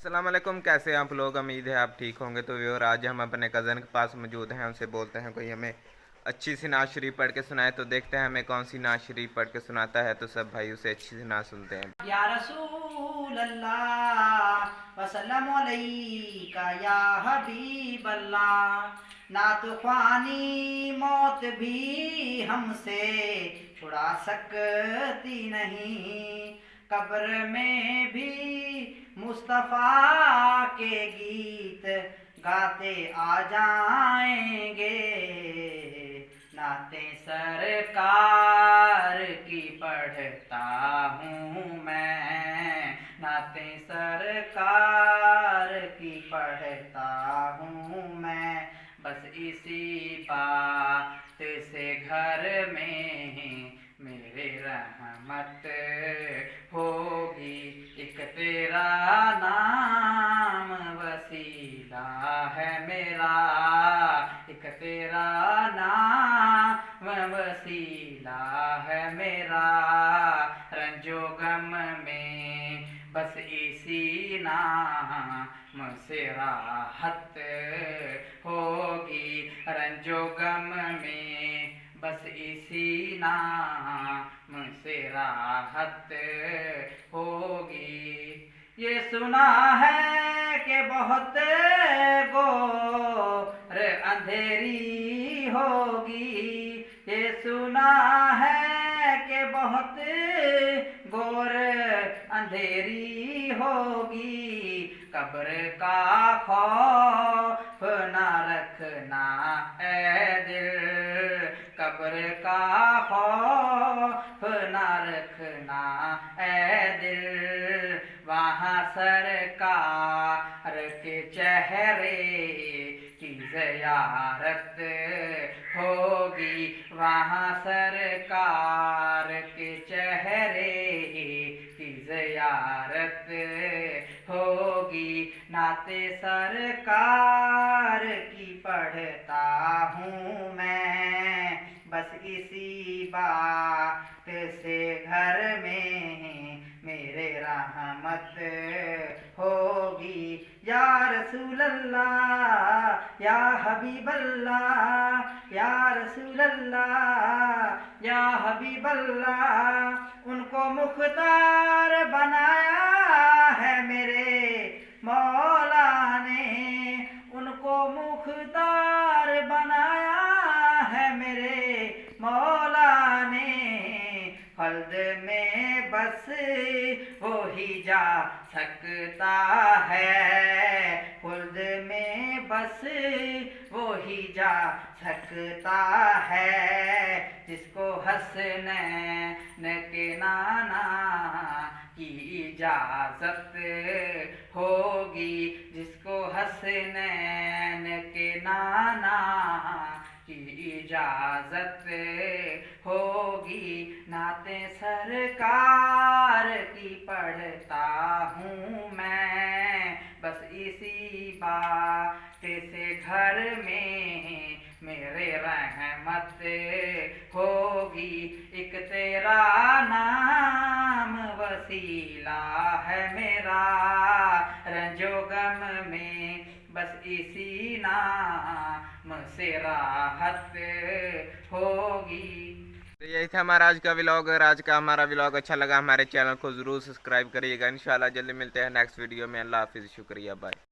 अस्सलाम वालेकुम, कैसे हैं आप लोग। उम्मीद है आप ठीक होंगे। तो व्यूअर, आज हम अपने कज़न के पास मौजूद हैं, उनसे बोलते हैं कोई हमें अच्छी सी नात शरीफ पढ़ के सुनाए। तो देखते हैं हमें कौन सी नात शरीफ पढ़ के सुनाता है। तो सब भाई उसे अच्छी सी नात सुनते हैं। या रसूल अल्लाह वसल्लम अलैका या हबीब अल्लाह, ना तो ख्वानी मौत भी हमसे छुड़ा सकती नहीं, कब्र में भी मुस्तफ़ा के गीत गाते आ जाएंगे। नाते सरकार की पढ़ता हूँ मैं, नाते सरकार की पढ़ता हूँ मैं। बस इसी बात से घर में मेरे रहमत होगी। एक तेरा नाम वसीला है मेरा, एक तेरा नाम वसीला है मेरा। रंजो गम में बस इसी नाम से राहत होगी, रंजो गम में बस इसी नाम से राहत होगी। ये सुना है कि बहुत घोर अंधेरी होगी, ये सुना है कि बहुत घोर अंधेरी होगी। कब्र का खौफ ना रखना है दिल, कब्र का खौफ ना रखना है दिल। वहाँ सरकार के चेहरे की ज़ियारत होगी, वहाँ सरकार के चेहरे की ज़ियारत होगी। नाते सरकार की पढ़ता हूँ मैं, बस इसी बात से घर में मेरे रहमत होगी। या रसूल अल्लाह या हबीब अल्लाह, या रसूल अल्लाह या हबीब अल्लाह। उनको मुख्तार बनाया है मेरे मौला ने, उनको मुख्तार बनाया है मेरे मौला ने। फल्द में बस वो ही जा सकता है, फल्द में बस वो ही जा सकता है। जिसको हसनैन के नाना की इजाज़त होगी, जिसको हसनैन के नाना की इजाज़त होगी। नाते सरकार की पढ़ता हूँ मैं, बस इसी बात से घर में मेरे रहमत होगी। एक तेरा नाम वसीला है मेरा, रंजो गम में बस इसी नाम से राहत होगी। तो यही था हमारा आज का व्लॉग। अगर आज का हमारा व्लॉग अच्छा लगा, हमारे चैनल को ज़रूर सब्सक्राइब करिएगा। इंशाल्लाह जल्दी मिलते हैं नेक्स्ट वीडियो में। अल्लाह हाफिज़, शुक्रिया, बाय।